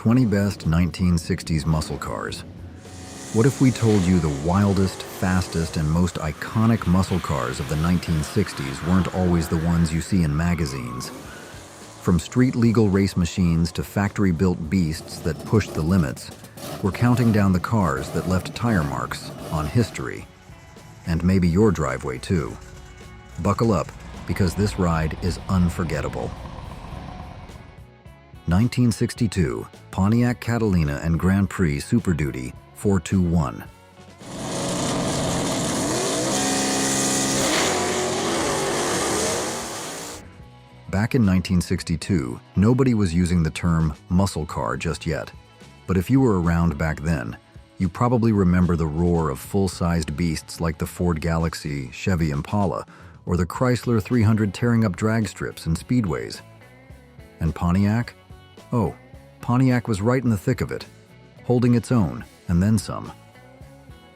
20 best 1960s muscle cars. What if we told you the wildest, fastest, and most iconic muscle cars of the 1960s weren't always the ones you see in magazines? From street-legal race machines to factory-built beasts that pushed the limits, we're counting down the cars that left tire marks on history. And maybe your driveway too. Buckle up, because this ride is unforgettable. 1962 Pontiac Catalina and Grand Prix Super Duty 421. Back in 1962, nobody was using the term muscle car just yet. But if you were around back then, you probably remember the roar of full-sized beasts like the Ford Galaxie, Chevy Impala, or the Chrysler 300 tearing up drag strips and speedways. And Pontiac? Oh, Pontiac was right in the thick of it, holding its own, and then some.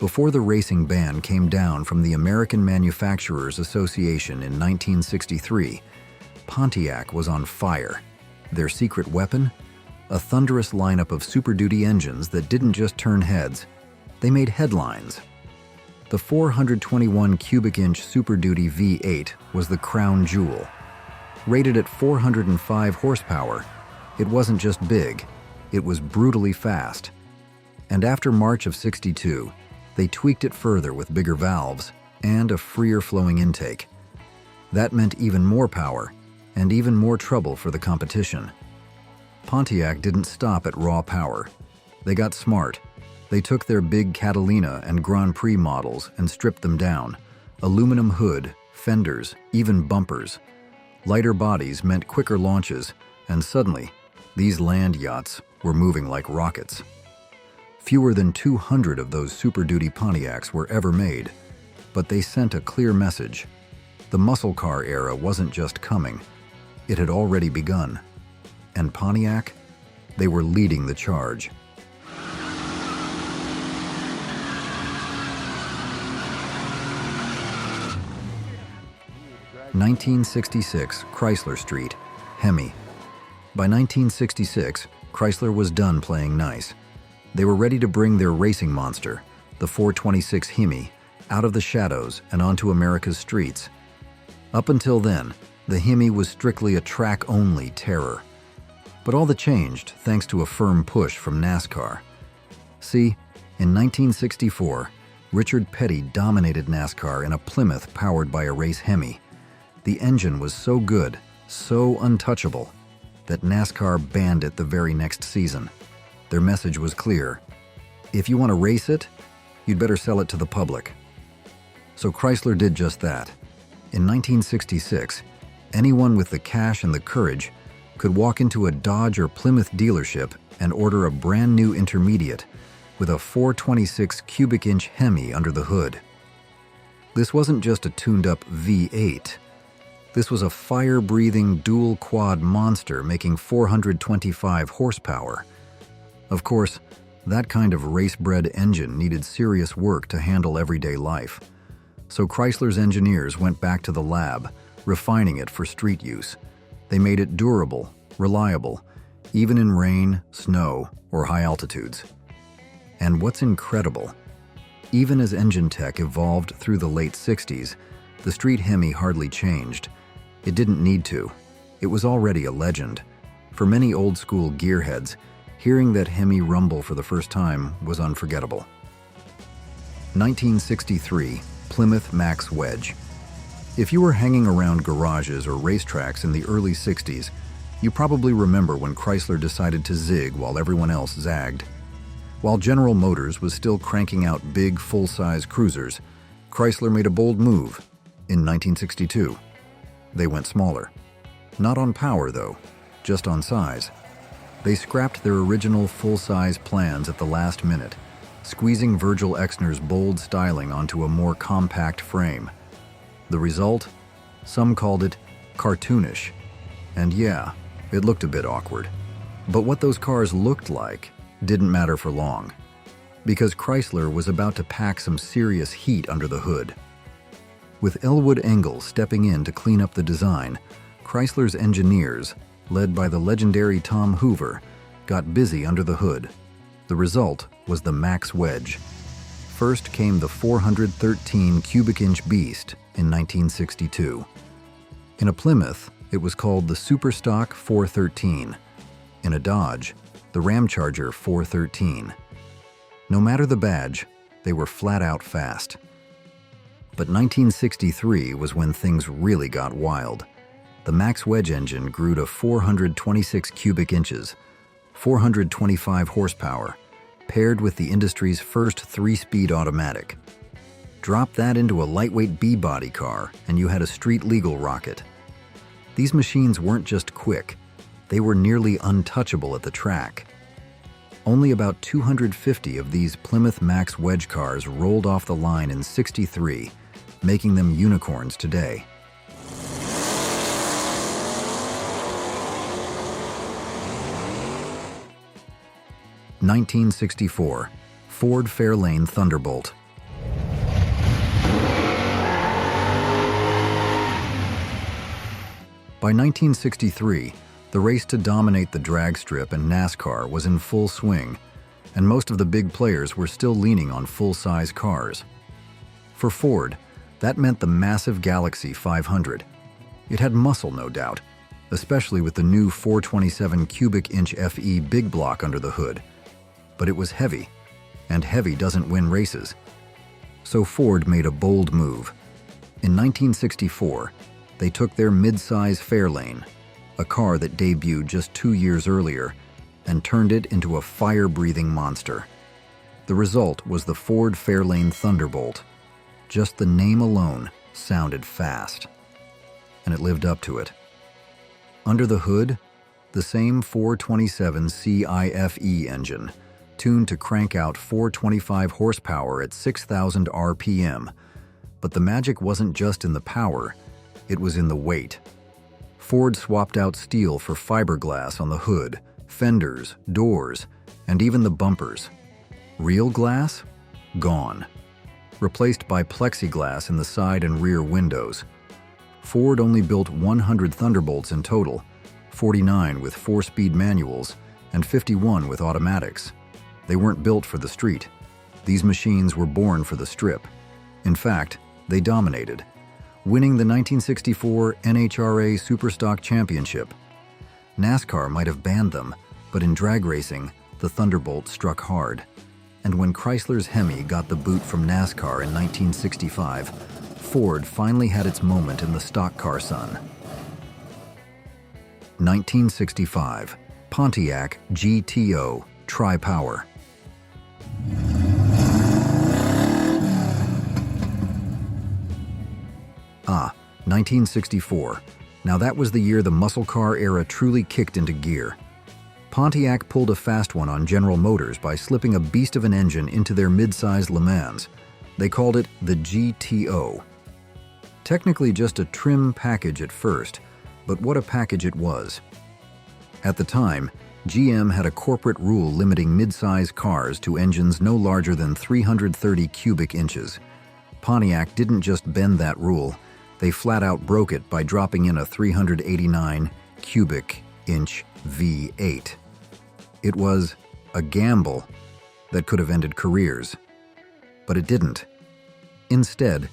Before the racing ban came down from the American Manufacturers Association in 1963, Pontiac was on fire. Their secret weapon? A thunderous lineup of Super Duty engines that didn't just turn heads, they made headlines. The 421 cubic inch Super Duty V8 was the crown jewel. Rated at 405 horsepower, it wasn't just big, it was brutally fast. And after March of '62, they tweaked it further with bigger valves and a freer flowing intake. That meant even more power and even more trouble for the competition. Pontiac didn't stop at raw power. They got smart. They took their big Catalina and Grand Prix models and stripped them down. Aluminum hood, fenders, even bumpers. Lighter bodies meant quicker launches, and suddenly, these land yachts were moving like rockets. Fewer than 200 of those Super Duty Pontiacs were ever made, but they sent a clear message. The muscle car era wasn't just coming, it had already begun. And Pontiac, they were leading the charge. (1966) Chrysler Street, HEMI. By 1966, Chrysler was done playing nice. They were ready to bring their racing monster, the 426 HEMI, out of the shadows and onto America's streets. Up until then, the HEMI was strictly a track-only terror. But all that changed thanks to a firm push from NASCAR. See, in 1964, Richard Petty dominated NASCAR in a Plymouth powered by a race HEMI. The engine was so good, so untouchable, that NASCAR banned it the very next season. Their message was clear. If you want to race it, you'd better sell it to the public. So Chrysler did just that. In 1966, anyone with the cash and the courage could walk into a Dodge or Plymouth dealership and order a brand new intermediate with a 426 cubic inch HEMI under the hood. This wasn't just a tuned-up V8. This was a fire-breathing dual-quad monster making 425 horsepower. Of course, that kind of race-bred engine needed serious work to handle everyday life. So Chrysler's engineers went back to the lab, refining it for street use. They made it durable, reliable, even in rain, snow, or high altitudes. And what's incredible, even as engine tech evolved through the late 60s, the street HEMI hardly changed. It didn't need to. It was already a legend. For many old-school gearheads, hearing that HEMI rumble for the first time was unforgettable. 1963 Plymouth Max Wedge. If you were hanging around garages or racetracks in the early 60s, you probably remember when Chrysler decided to zig while everyone else zagged. While General Motors was still cranking out big, full-size cruisers, Chrysler made a bold move in 1962. They went smaller. Not on power, though, just on size. They scrapped their original full-size plans at the last minute, squeezing Virgil Exner's bold styling onto a more compact frame. The result? Some called it cartoonish. And yeah, it looked a bit awkward. But what those cars looked like didn't matter for long, because Chrysler was about to pack some serious heat under the hood. With Elwood Engel stepping in to clean up the design, Chrysler's engineers, led by the legendary Tom Hoover, got busy under the hood. The result was the Max Wedge. First came the 413 cubic inch beast in 1962. In a Plymouth, it was called the Superstock 413. In a Dodge, the Ramcharger 413. No matter the badge, they were flat out fast. But 1963 was when things really got wild. The Max Wedge engine grew to 426 cubic inches, 425 horsepower, paired with the industry's first 3-speed automatic. Drop that into a lightweight B-body car, and you had a street-legal rocket. These machines weren't just quick, they were nearly untouchable at the track. Only about 250 of these Plymouth Max Wedge cars rolled off the line in '63, making them unicorns today. (1964) Ford Fairlane Thunderbolt. By 1963, the race to dominate the drag strip and NASCAR was in full swing, and most of the big players were still leaning on full-size cars. For Ford, that meant the massive Galaxy 500. It had muscle, no doubt, especially with the new 427 cubic inch FE big block under the hood. But it was heavy, and heavy doesn't win races. So Ford made a bold move. In 1964, they took their mid-size Fairlane, a car that debuted just 2 years earlier, and turned it into a fire-breathing monster. The result was the Ford Fairlane Thunderbolt. Just the name alone sounded fast, and it lived up to it. Under the hood, the same 427 CIFE engine, tuned to crank out 425 horsepower at 6,000 RPM. But the magic wasn't just in the power, it was in the weight. Ford swapped out steel for fiberglass on the hood, fenders, doors, and even the bumpers. Real glass? Gone. Replaced by plexiglass in the side and rear windows. Ford only built 100 Thunderbolts in total, 49 with 4-speed manuals and 51 with automatics. They weren't built for the street. These machines were born for the strip. In fact, they dominated, winning the 1964 NHRA Superstock Championship. NASCAR might have banned them, but in drag racing, the Thunderbolt struck hard. And when Chrysler's HEMI got the boot from NASCAR in 1965, Ford finally had its moment in the stock car sun. 1965, Pontiac GTO Tri-Power. 1964. Now that was the year the muscle car era truly kicked into gear. Pontiac pulled a fast one on General Motors by slipping a beast of an engine into their mid-sized Le Mans. They called it the GTO. Technically just a trim package at first, but what a package it was. At the time, GM had a corporate rule limiting mid-size cars to engines no larger than 330 cubic inches. Pontiac didn't just bend that rule, they flat out broke it by dropping in a 389 cubic inch V8. It was a gamble that could have ended careers, but it didn't. Instead,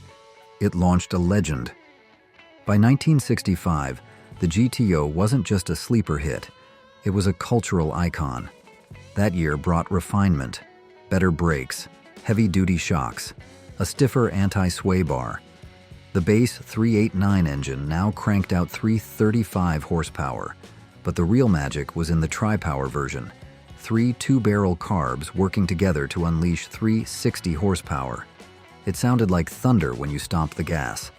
it launched a legend. By 1965, the GTO wasn't just a sleeper hit, it was a cultural icon. That year brought refinement, better brakes, heavy-duty shocks, a stiffer anti-sway bar. The base 389 engine now cranked out 335 horsepower, but the real magic was in the Tri-Power version. 3 two-barrel carbs working together to unleash 360 horsepower. It sounded like thunder when you stomped the gas.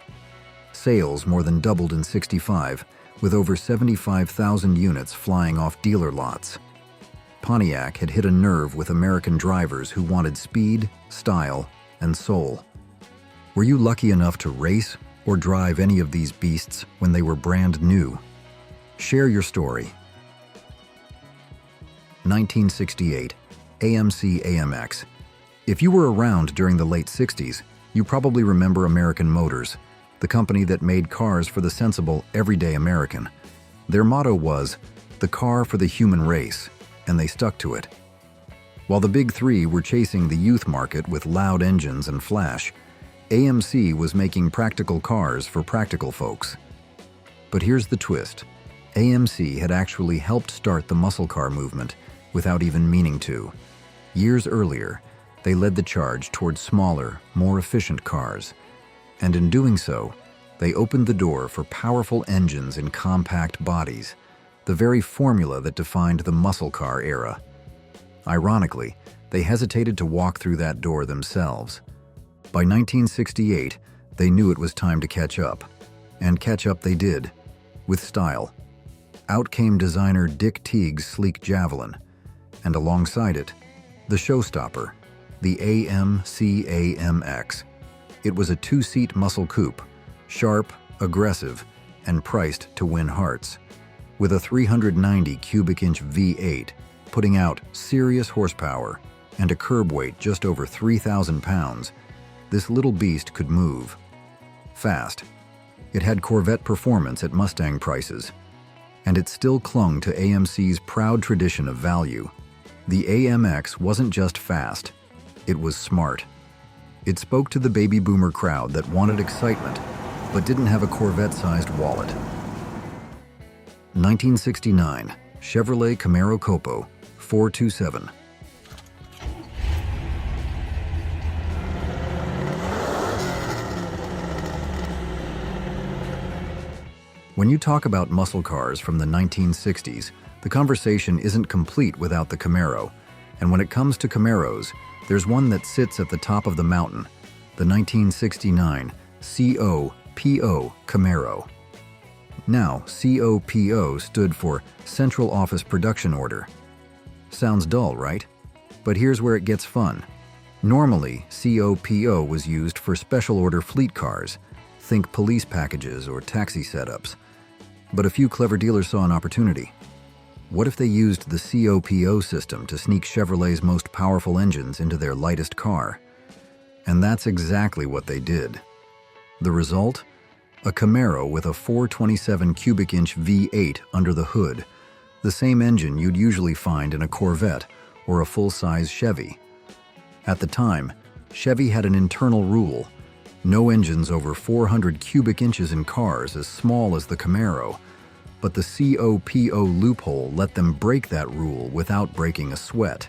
Sales more than doubled in '65, with over 75,000 units flying off dealer lots. Pontiac had hit a nerve with American drivers who wanted speed, style, and soul. Were you lucky enough to race or drive any of these beasts when they were brand new? Share your story. 1968, AMC AMX. If you were around during the late 60s, you probably remember American Motors, the company that made cars for the sensible, everyday American. Their motto was, "The car for the human race," and they stuck to it. While the big three were chasing the youth market with loud engines and flash, AMC was making practical cars for practical folks. But here's the twist. AMC had actually helped start the muscle car movement without even meaning to. Years earlier, they led the charge towards smaller, more efficient cars. And in doing so, they opened the door for powerful engines in compact bodies, the very formula that defined the muscle car era. Ironically, they hesitated to walk through that door themselves. By 1968, they knew it was time to catch up. And catch up they did, with style. Out came designer Dick Teague's sleek Javelin, and alongside it, the showstopper, the AMC-AMX. It was a two-seat muscle coupe, sharp, aggressive, and priced to win hearts. With a 390 cubic inch V8, putting out serious horsepower, and a curb weight just over 3,000 pounds, this little beast could move. Fast. It had Corvette performance at Mustang prices, and it still clung to AMC's proud tradition of value. The AMX wasn't just fast, it was smart. It spoke to the baby boomer crowd that wanted excitement, but didn't have a Corvette-sized wallet. 1969, Chevrolet Camaro COPO 427. When you talk about muscle cars from the 1960s, the conversation isn't complete without the Camaro. And when it comes to Camaros, there's one that sits at the top of the mountain, the 1969 COPO Camaro. Now, COPO stood for Central Office Production Order. Sounds dull, right? But here's where it gets fun. Normally, COPO was used for special order fleet cars, think police packages or taxi setups. But a few clever dealers saw an opportunity. What if they used the COPO system to sneak Chevrolet's most powerful engines into their lightest car? And that's exactly what they did. The result? A Camaro with a 427 cubic inch V8 under the hood, the same engine you'd usually find in a Corvette or a full-size Chevy. At the time, Chevy had an internal rule: no engines over 400 cubic inches in cars as small as the Camaro, but the COPO loophole let them break that rule without breaking a sweat.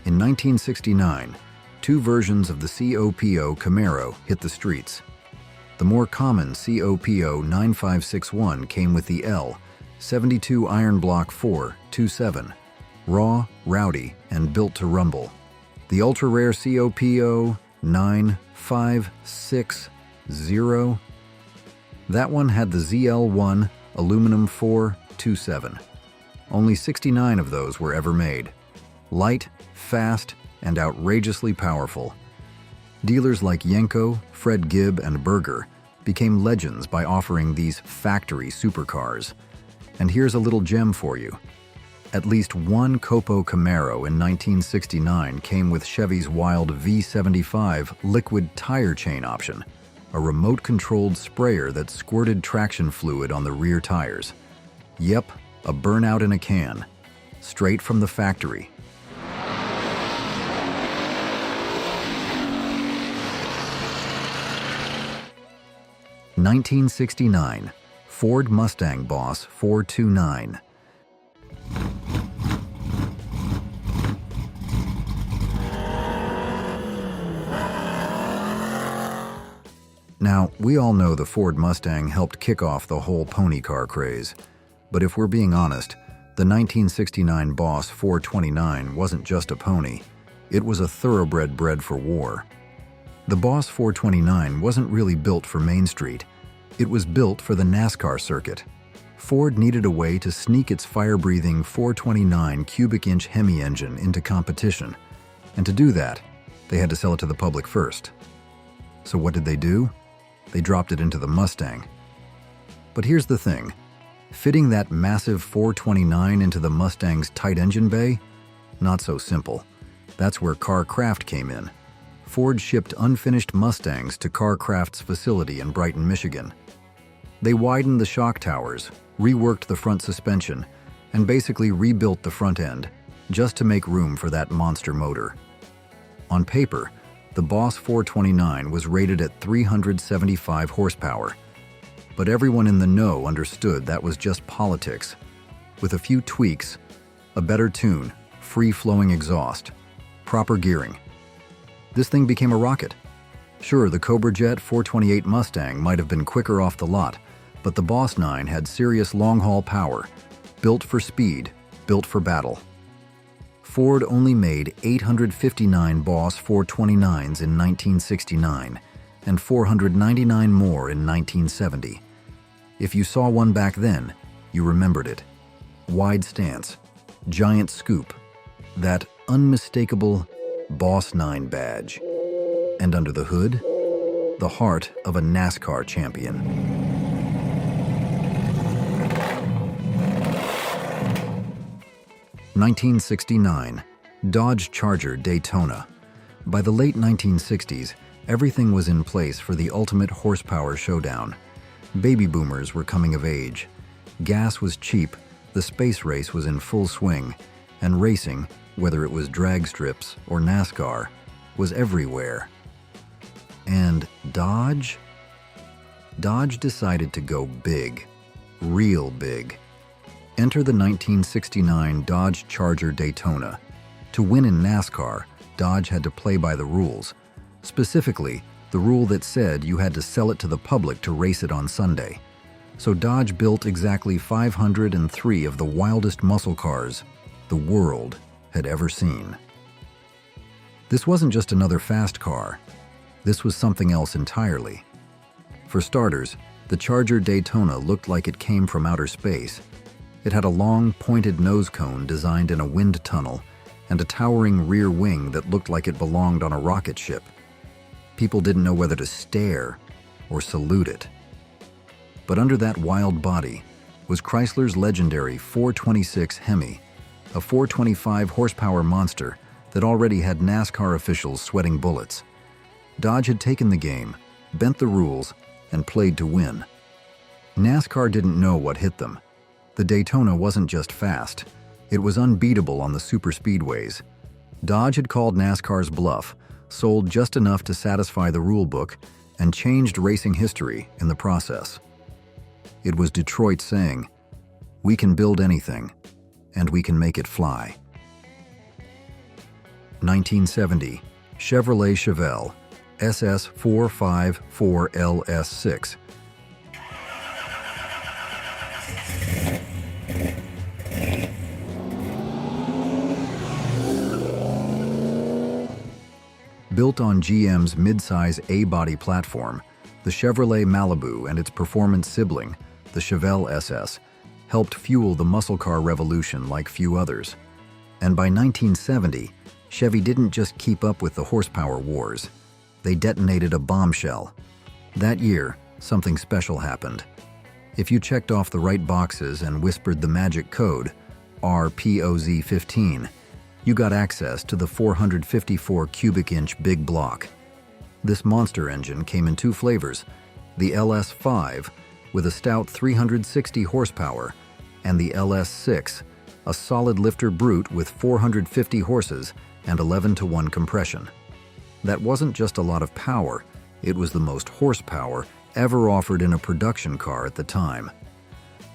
In 1969, two versions of the COPO Camaro hit the streets. The more common COPO 9561 came with the L 72 Iron Block 427, raw, rowdy, and built to rumble. The ultra-rare COPO 9560, that one had the ZL1 aluminum 427. Only 69 of those were ever made. Light, fast, and outrageously powerful. Dealers like Yenko, Fred Gibb, and Berger became legends by offering these factory supercars. And here's a little gem for you. At least one COPO Camaro in 1969 came with Chevy's wild V75 liquid tire chain option, a remote-controlled sprayer that squirted traction fluid on the rear tires. Yep, a burnout in a can, straight from the factory. (1969) Ford Mustang Boss 429. Now, we all know the Ford Mustang helped kick off the whole pony car craze. But if we're being honest, the 1969 Boss 429 wasn't just a pony. It was a thoroughbred bred for war. The Boss 429 wasn't really built for Main Street. It was built for the NASCAR circuit. Ford needed a way to sneak its fire-breathing 429 cubic inch HEMI engine into competition. And to do that, they had to sell it to the public first. So what did they do? They dropped it into the Mustang. But here's the thing. Fitting that massive 429 into the Mustang's tight engine bay? Not so simple. That's where CarCraft came in. Ford shipped unfinished Mustangs to CarCraft's facility in Brighton, Michigan. They widened the shock towers, reworked the front suspension, and basically rebuilt the front end just to make room for that monster motor. On paper, the Boss 429 was rated at 375 horsepower, but everyone in the know understood that was just politics. With a few tweaks, a better tune, free-flowing exhaust, proper gearing, this thing became a rocket. Sure, the Cobra Jet 428 Mustang might have been quicker off the lot, but the Boss 9 had serious long-haul power, built for speed, built for battle. Ford only made 859 Boss 429s in 1969 and 499 more in 1970. If you saw one back then, you remembered it. Wide stance, giant scoop, that unmistakable Boss 9 badge. And under the hood, the heart of a NASCAR champion. (1969) Dodge Charger Daytona. By the late 1960s, everything was in place for the ultimate horsepower showdown. Baby boomers were coming of age. Gas was cheap, the space race was in full swing, and racing, whether it was drag strips or NASCAR, was everywhere. And Dodge? Dodge decided to go big, real big. Enter the 1969 Dodge Charger Daytona. To win in NASCAR, Dodge had to play by the rules. Specifically, the rule that said you had to sell it to the public to race it on Sunday. So Dodge built exactly 503 of the wildest muscle cars the world had ever seen. This wasn't just another fast car. This was something else entirely. For starters, the Charger Daytona looked like it came from outer space. It had a long, pointed nose cone designed in a wind tunnel and a towering rear wing that looked like it belonged on a rocket ship. People didn't know whether to stare or salute it. But under that wild body was Chrysler's legendary 426 HEMI, a 425 horsepower monster that already had NASCAR officials sweating bullets. Dodge had taken the game, bent the rules, and played to win. NASCAR didn't know what hit them. The Daytona wasn't just fast, it was unbeatable on the superspeedways. Dodge had called NASCAR's bluff, sold just enough to satisfy the rulebook, and changed racing history in the process. It was Detroit saying, "We can build anything, and we can make it fly." 1970, Chevrolet Chevelle SS 454 LS6. Built on GM's midsize A-body platform, the Chevrolet Malibu and its performance sibling, the Chevelle SS, helped fuel the muscle car revolution like few others. And by 1970, Chevy didn't just keep up with the horsepower wars. They detonated a bombshell. That year, something special happened. If you checked off the right boxes and whispered the magic code, RPOZ15, you got access to the 454 cubic inch big block. This monster engine came in two flavors, the LS5 with a stout 360 horsepower and the LS6, a solid lifter brute with 450 horses and 11-to-1 compression. That wasn't just a lot of power, it was the most horsepower ever offered in a production car at the time.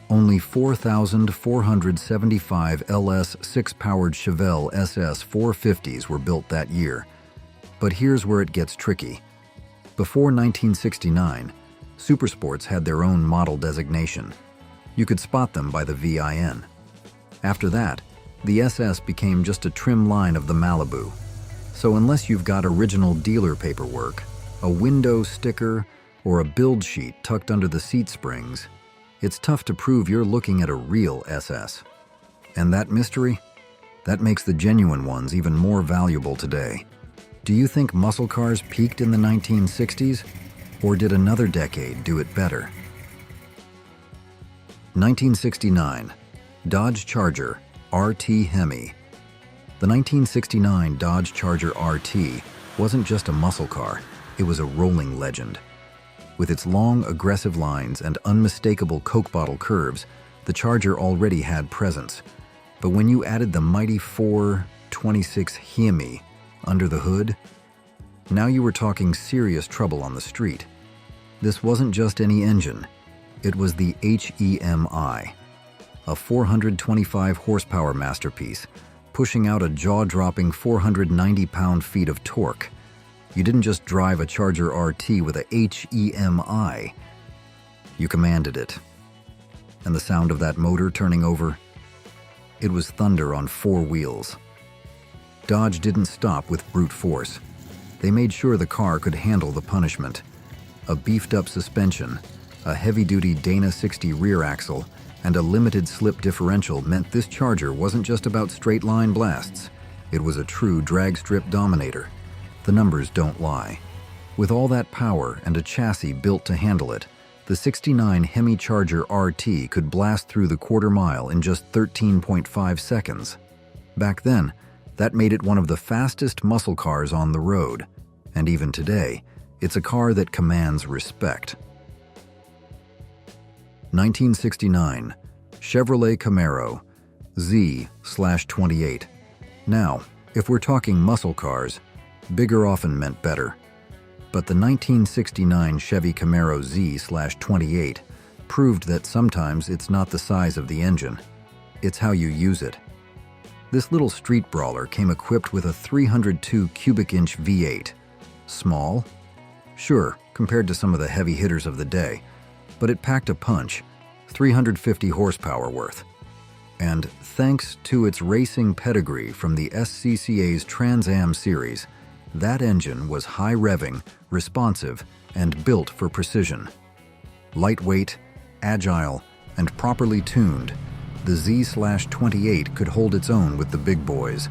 Only 4,475 LS6-powered Chevelle SS 450s were built that year. But here's where it gets tricky. Before 1969, supersports had their own model designation. You could spot them by the VIN. After that, the SS became just a trim line of the Malibu. So unless you've got original dealer paperwork, a window sticker, or a build sheet tucked under the seat springs, it's tough to prove you're looking at a real SS. And that mystery? That makes the genuine ones even more valuable today. Do you think muscle cars peaked in the 1960s? Or did another decade do it better? 1969, Dodge Charger RT HEMI. The 1969 Dodge Charger RT wasn't just a muscle car, it was a rolling legend. With its long, aggressive lines and unmistakable Coke bottle curves, the The Charger already had presence, but when you added the mighty 426 HEMI under the hood, now you were talking serious trouble on the street. This wasn't just any engine, it was the HEMI, a 425 horsepower masterpiece, pushing out a jaw-dropping 490 pound-feet of torque. You didn't just drive a Charger RT with a HEMI, you commanded it. And the sound of that motor turning over? It was thunder on four wheels. Dodge didn't stop with brute force. They made sure the car could handle the punishment. A beefed-up suspension, a heavy-duty Dana 60 rear axle, and a limited slip differential meant this Charger wasn't just about straight-line blasts. It was a true drag strip dominator. The numbers don't lie. With all that power and a chassis built to handle it, the 69 HEMI Charger RT could blast through the quarter mile in just 13.5 seconds. Back then, that made it one of the fastest muscle cars on the road. And even today, it's a car that commands respect. 1969 Chevrolet Camaro Z/28. Now, if we're talking muscle cars, bigger often meant better. But the 1969 Chevy Camaro Z/28 proved that sometimes it's not the size of the engine, it's how you use it. This little street brawler came equipped with a 302 cubic inch V8. Small? Sure, compared to some of the heavy hitters of the day, but it packed a punch, 350 horsepower worth. And thanks to its racing pedigree from the SCCA's Trans Am series, that engine was high-revving, responsive, and built for precision. Lightweight, agile, and properly tuned, the Z/28 could hold its own with the big boys.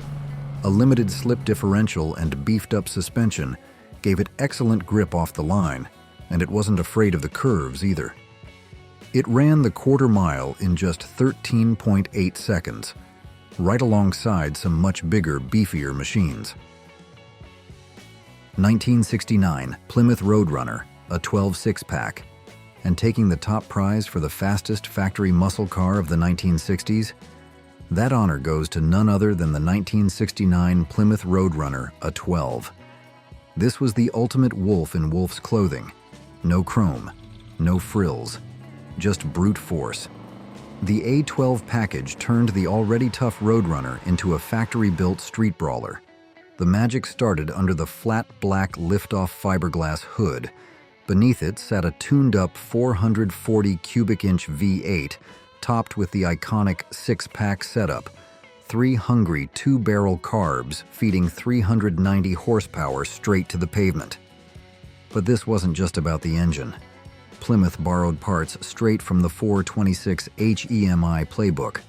A limited slip differential and beefed-up suspension gave it excellent grip off the line, and it wasn't afraid of the curves either. It ran the quarter mile in just 13.8 seconds, right alongside some much bigger, beefier machines. 1969 Plymouth Roadrunner, a 12 six-pack, and taking the top prize for the fastest factory muscle car of the 1960s, that honor goes to none other than the 1969 Plymouth Roadrunner, a 12. This was the ultimate wolf in wolf's clothing. No chrome, no frills, just brute force. The A12 package turned the already tough Roadrunner into a factory-built street brawler. The magic started under the flat black lift-off fiberglass hood. Beneath it sat a tuned-up 440 cubic inch V8 topped with the iconic six-pack setup, 3 hungry two-barrel carbs feeding 390 horsepower straight to the pavement. But this wasn't just about the engine. Plymouth borrowed parts straight from the 426 HEMI playbook,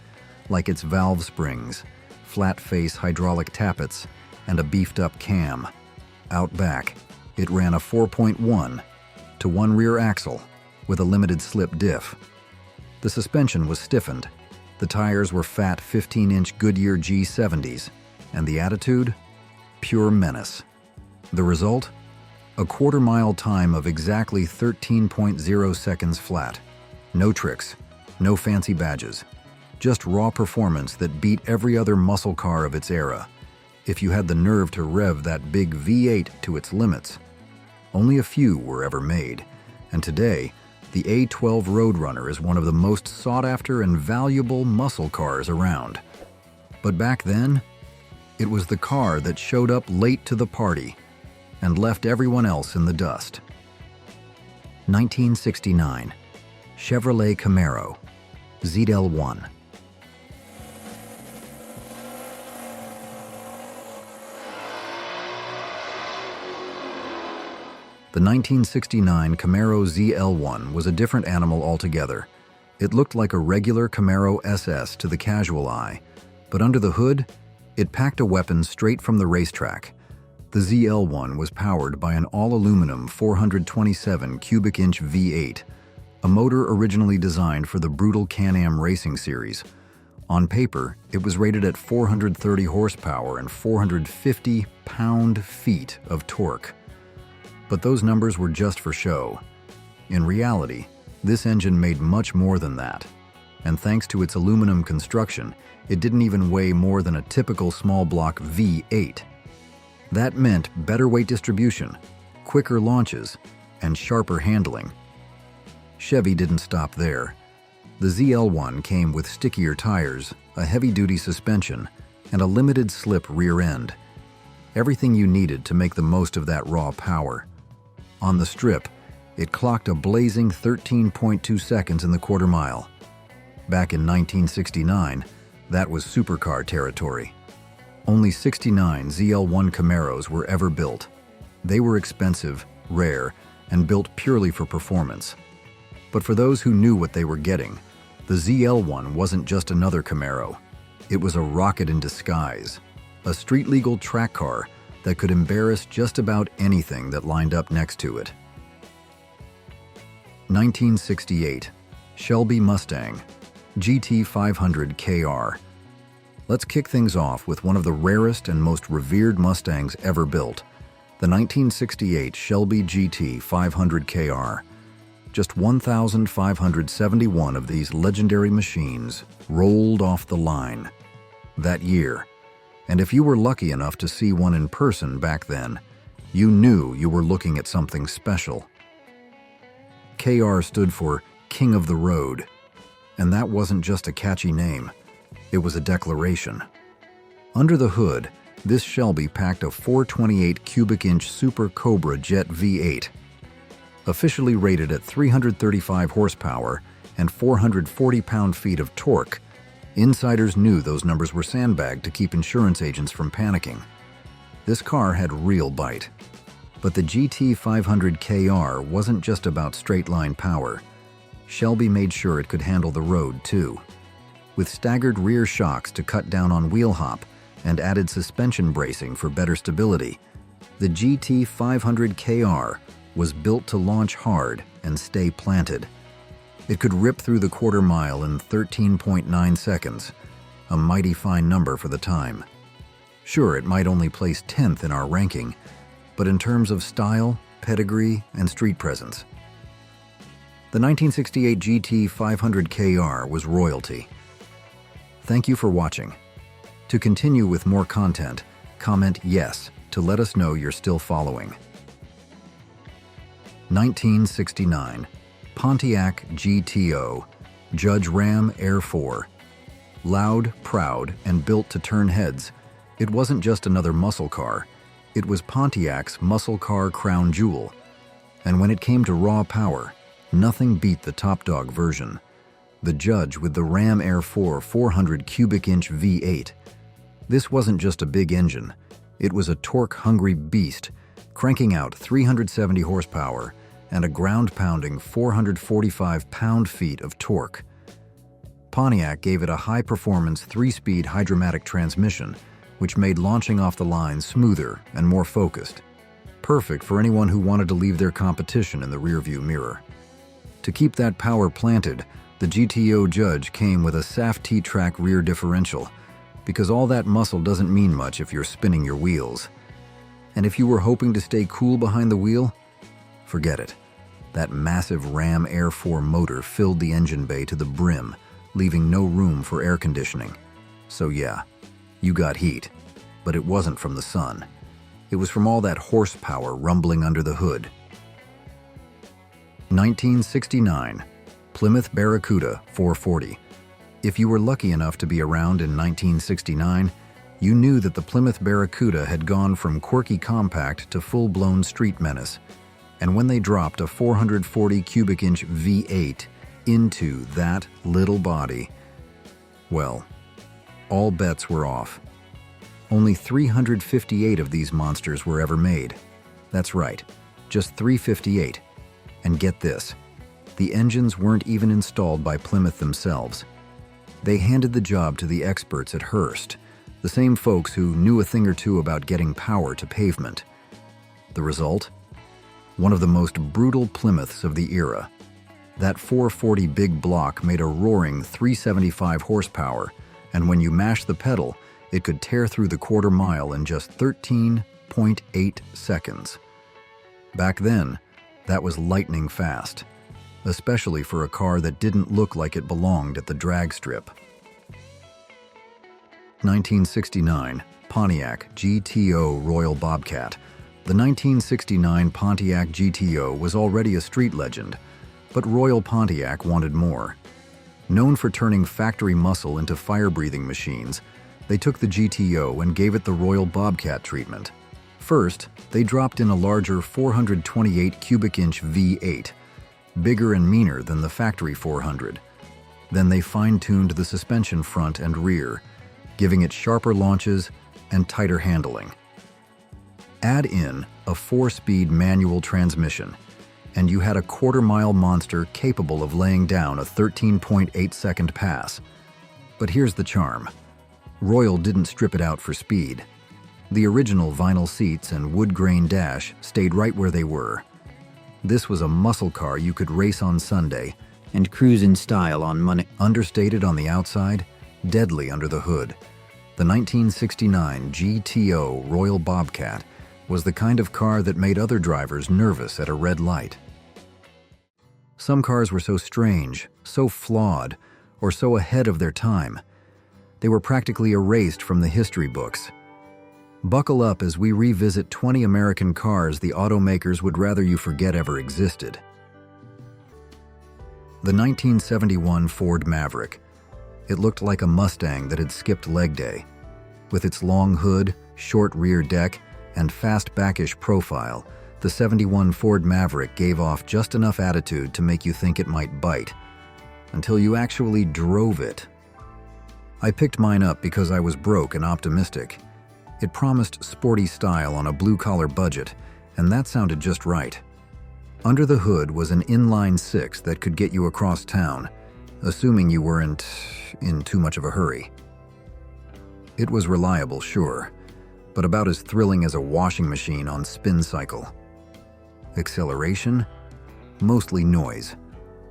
like its valve springs, flat-face hydraulic tappets, and a beefed-up cam. Out back, it ran a 4.1 to 1 rear axle with a limited slip diff. The suspension was stiffened, the tires were fat 15-inch Goodyear G70s, and the attitude? Pure menace. The result? A quarter-mile time of exactly 13.0 seconds flat. No tricks, no fancy badges, just raw performance that beat every other muscle car of its era. If you had the nerve to rev that big V8 to its limits. Only a few were ever made, and today, the A12 Roadrunner is one of the most sought-after and valuable muscle cars around. But back then, it was the car that showed up late to the party and left everyone else in the dust. 1969 Chevrolet Camaro ZL1. The 1969 Camaro ZL1 was a different animal altogether. It looked like a regular Camaro SS to the casual eye, but under the hood, it packed a weapon straight from the racetrack. The ZL1 was powered by an all-aluminum 427 cubic inch V8, a motor originally designed for the brutal Can-Am racing series. On paper, it was rated at 430 horsepower and 450 pound-feet of torque. But those numbers were just for show. In reality, this engine made much more than that. and thanks to its aluminum construction, it didn't even weigh more than a typical small block V8. That meant better weight distribution, quicker launches, and sharper handling. Chevy didn't stop there. The ZL1 came with stickier tires, a heavy-duty suspension, and a limited-slip rear end. Everything you needed to make the most of that raw power. On the strip, it clocked a blazing 13.2 seconds in the quarter mile. Back in 1969, that was supercar territory. Only 69 ZL1 Camaros were ever built. They were expensive, rare, and built purely for performance. But for those who knew what they were getting, the ZL1 wasn't just another Camaro. It was a rocket in disguise, a street-legal track car that could embarrass just about anything that lined up next to it. 1968, Shelby Mustang GT 500 KR. Let's kick things off with one of the rarest and most revered Mustangs ever built, the 1968 Shelby GT 500 KR. Just 1,571 of these legendary machines rolled off the line that year. And if you were lucky enough to see one in person back then, you knew you were looking at something special. KR stood for King of the Road, and that wasn't just a catchy name, it was a declaration. Under the hood, this Shelby packed a 428 cubic inch Super Cobra Jet V8. Officially rated at 335 horsepower and 440 pound-feet of torque, insiders knew those numbers were sandbagged to keep insurance agents from panicking. This car had real bite. But the GT 500 KR wasn't just about straight-line power. Shelby made sure it could handle the road, too. With staggered rear shocks to cut down on wheel hop and added suspension bracing for better stability, the GT 500 KR was built to launch hard and stay planted. It could rip through the quarter mile in 13.9 seconds, a mighty fine number for the time. Sure, it might only place 10th in our ranking, but in terms of style, pedigree, and street presence, the 1968 GT 500 KR was royalty. Thank you for watching. To continue with more content, comment yes to let us know you're still following. 1969, Pontiac GTO Judge Ram Air 4. Loud, proud, and built to turn heads, it wasn't just another muscle car, it was Pontiac's muscle car crown jewel. And when it came to raw power, nothing beat the top dog version. The Judge with the Ram Air 4 400 cubic inch V8. This wasn't just a big engine, it was a torque-hungry beast, cranking out 370 horsepower and a ground-pounding 445 pound-feet of torque. Pontiac gave it a high-performance 3-speed hydromatic transmission, which made launching off the line smoother and more focused. Perfect for anyone who wanted to leave their competition in the rearview mirror. To keep that power planted, the GTO Judge came with a SAF T-Track rear differential, because all that muscle doesn't mean much if you're spinning your wheels. And if you were hoping to stay cool behind the wheel, forget it. That massive Ram Air 4 motor filled the engine bay to the brim, leaving no room for air conditioning. So yeah, you got heat, but it wasn't from the sun. It was from all that horsepower rumbling under the hood. 1969, Plymouth Barracuda 440. If you were lucky enough to be around in 1969, you knew that the Plymouth Barracuda had gone from quirky compact to full-blown street menace. And when they dropped a 440 cubic inch V8 into that little body, well, all bets were off. Only 358 of these monsters were ever made. That's right, just 358. And get this, the engines weren't even installed by Plymouth themselves. They handed the job to the experts at Hurst, the same folks who knew a thing or two about getting power to pavement. The result? One of the most brutal Plymouths of the era. That 440 big block made a roaring 375 horsepower, and when you mashed the pedal, it could tear through the quarter mile in just 13.8 seconds. Back then, that was lightning fast. especially for a car that didn't look like it belonged at the drag strip. 1969 Pontiac GTO Royal Bobcat. The 1969 Pontiac GTO was already a street legend, but Royal Pontiac wanted more. Known for turning factory muscle into fire-breathing machines, they took the GTO and gave it the Royal Bobcat treatment. First, they dropped in a larger 428 cubic inch V8, bigger and meaner than the factory 400. Then they fine-tuned the suspension front and rear, giving it sharper launches and tighter handling. Add in a 4-speed manual transmission, and you had a quarter-mile monster capable of laying down a 13.8-second pass. But here's the charm. Royal didn't strip it out for speed. The original vinyl seats and wood-grain dash stayed right where they were. This was a muscle car you could race on Sunday and cruise in style on Monday. Understated on the outside, deadly under the hood. The 1969 GTO Royal Bobcat was the kind of car that made other drivers nervous at a red light. Some cars were so strange, so flawed, or so ahead of their time. They were practically erased from the history books. Buckle up as we revisit 20 American cars the automakers would rather you forget ever existed. The 1971 Ford Maverick. It looked like a Mustang that had skipped leg day. With its long hood, short rear deck, and fast backish profile, the '71 Ford Maverick gave off just enough attitude to make you think it might bite, until you actually drove it. I picked mine up because I was broke and optimistic. It promised sporty style on a blue-collar budget, and that sounded just right. Under the hood was an inline-six that could get you across town, assuming you weren't in too much of a hurry. It was reliable, sure, but about as thrilling as a washing machine on spin cycle. Acceleration? Mostly noise.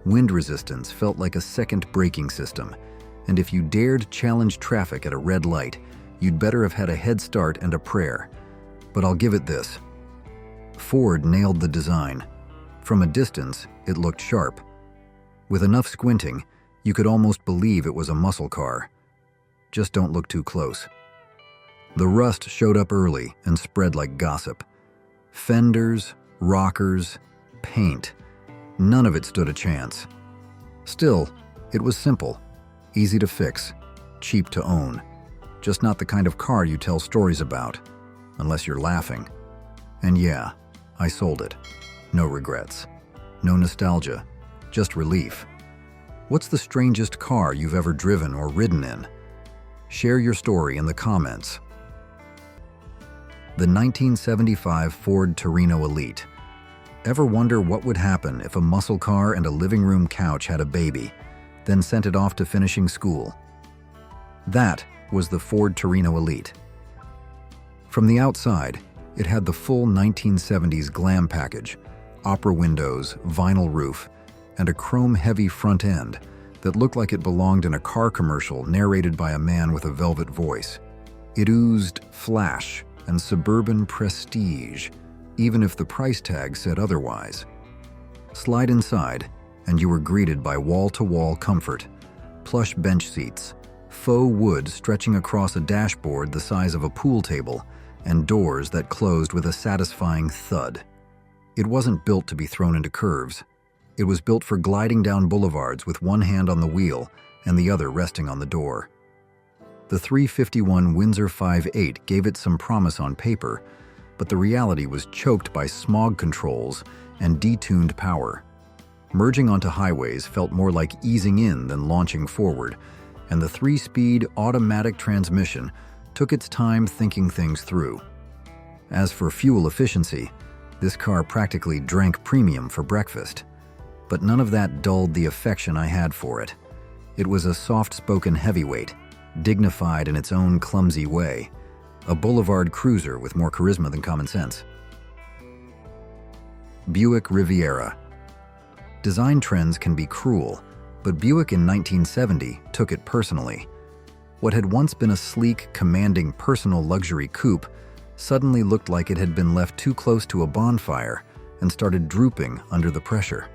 Wind resistance felt like a second braking system, and if you dared challenge traffic at a red light, you'd better have had a head start and a prayer. But I'll give it this. Ford nailed the design. From a distance, it looked sharp. With enough squinting, you could almost believe it was a muscle car. Just don't look too close. The rust showed up early and spread like gossip. Fenders, rockers, paint. None of it stood a chance. Still, it was simple, easy to fix, cheap to own. Just not the kind of car you tell stories about, unless you're laughing. And yeah, I sold it. No regrets. No nostalgia, just relief. What's the strangest car you've ever driven or ridden in? Share your story in the comments. The 1975 Ford Torino Elite. Ever wonder what would happen if a muscle car and a living room couch had a baby, then sent it off to finishing school? That was the Ford Torino Elite. From the outside, it had the full 1970s glam package, opera windows, vinyl roof, and a chrome-heavy front end that looked like it belonged in a car commercial narrated by a man with a velvet voice. It oozed flash and suburban prestige, even if the price tag said otherwise. Slide inside, and you were greeted by wall-to-wall comfort, plush bench seats, faux wood stretching across a dashboard the size of a pool table, and doors that closed with a satisfying thud. It wasn't built to be thrown into curves. It was built for gliding down boulevards with one hand on the wheel and the other resting on the door. The 351 Windsor 5.8 gave it some promise on paper, but the reality was choked by smog controls and detuned power. Merging onto highways felt more like easing in than launching forward, and the 3-speed automatic transmission took its time thinking things through. As for fuel efficiency, this car practically drank premium for breakfast. But none of that dulled the affection I had for it. It was a soft-spoken heavyweight, dignified in its own clumsy way, a boulevard cruiser with more charisma than common sense. Buick Riviera. Design trends can be cruel, but Buick in 1970 took it personally. What had once been a sleek, commanding personal luxury coupe suddenly looked like it had been left too close to a bonfire and started drooping under the pressure.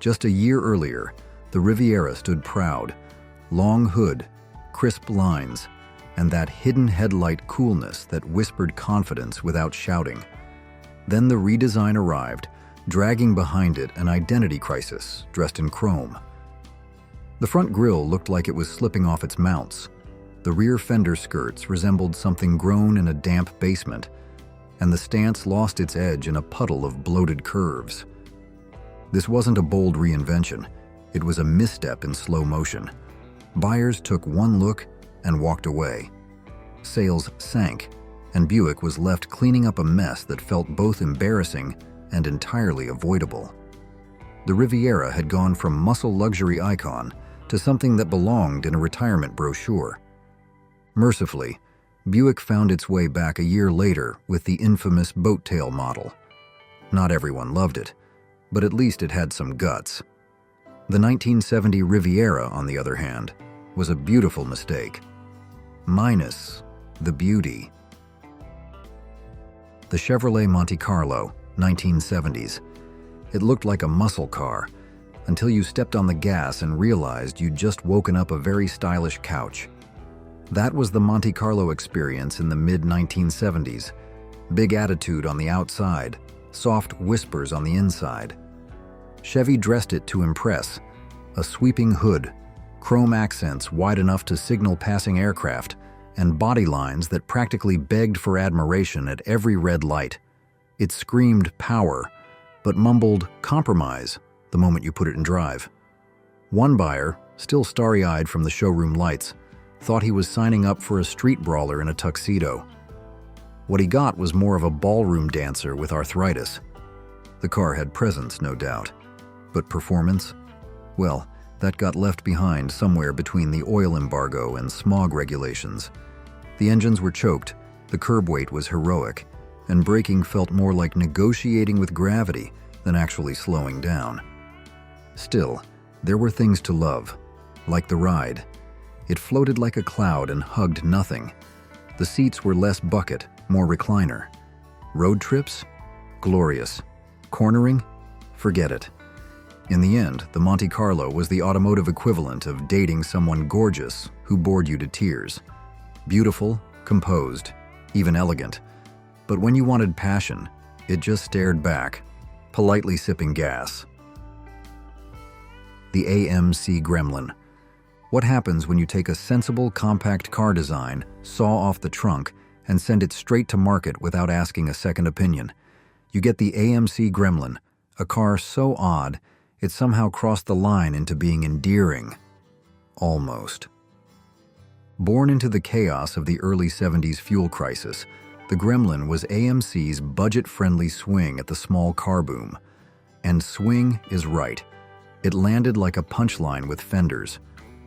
Just a year earlier, the Riviera stood proud. Long hood, crisp lines, and that hidden headlight coolness that whispered confidence without shouting. Then the redesign arrived, dragging behind it an identity crisis dressed in chrome. The front grille looked like it was slipping off its mounts. The rear fender skirts resembled something grown in a damp basement, and the stance lost its edge in a puddle of bloated curves. This wasn't a bold reinvention. It was a misstep in slow motion. Buyers took one look and walked away. Sales sank, and Buick was left cleaning up a mess that felt both embarrassing and entirely avoidable. The Riviera had gone from muscle luxury icon to something that belonged in a retirement brochure. Mercifully, Buick found its way back a year later with the infamous boat-tail model. Not everyone loved it, but at least it had some guts. The 1970 Riviera, on the other hand, was a beautiful mistake. Minus the beauty. The Chevrolet Monte Carlo, 1970s. It looked like a muscle car, until you stepped on the gas and realized you'd just woken up a very stylish couch. That was the Monte Carlo experience in the mid-1970s. Big attitude on the outside, soft whispers on the inside. Chevy dressed it to impress. A sweeping hood, chrome accents wide enough to signal passing aircraft, and body lines that practically begged for admiration at every red light. It screamed power, but mumbled compromise the moment you put it in drive. One buyer, still starry-eyed from the showroom lights, thought he was signing up for a street brawler in a tuxedo. What he got was more of a ballroom dancer with arthritis. The car had presence, no doubt, but performance? Well, that got left behind somewhere between the oil embargo and smog regulations. The engines were choked, the curb weight was heroic, and braking felt more like negotiating with gravity than actually slowing down. Still, there were things to love, like the ride. It floated like a cloud and hugged nothing. The seats were less bucket, more recliner. Road trips? Glorious. Cornering? Forget it. In the end, the Monte Carlo was the automotive equivalent of dating someone gorgeous who bored you to tears. Beautiful, composed, even elegant. But when you wanted passion, it just stared back, politely sipping gas. The AMC Gremlin. What happens when you take a sensible, compact car design, saw off the trunk, and send it straight to market without asking a second opinion? You get the AMC Gremlin, a car so odd, it somehow crossed the line into being endearing. Almost. Born into the chaos of the early 70s fuel crisis, the Gremlin was AMC's budget-friendly swing at the small car boom. And swing is right. It landed like a punchline with fenders.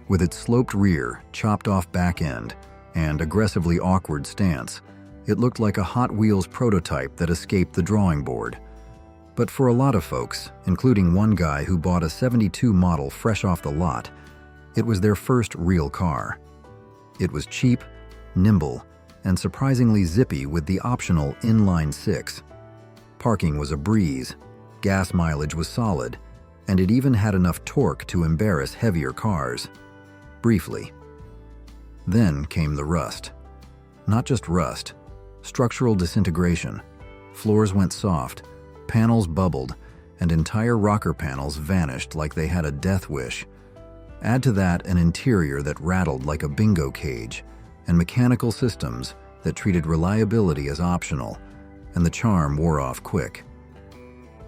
With its sloped rear, chopped-off back end, and aggressively awkward stance, it looked like a Hot Wheels prototype that escaped the drawing board. But for a lot of folks, including one guy who bought a '72 model fresh off the lot, it was their first real car. It was cheap, nimble, and surprisingly zippy with the optional inline-six. Parking was a breeze, gas mileage was solid, and it even had enough torque to embarrass heavier cars. Briefly. Then came the rust. Not just rust, structural disintegration. Floors went soft, panels bubbled, and entire rocker panels vanished like they had a death wish. Add to that an interior that rattled like a bingo cage, and mechanical systems that treated reliability as optional, and the charm wore off quick.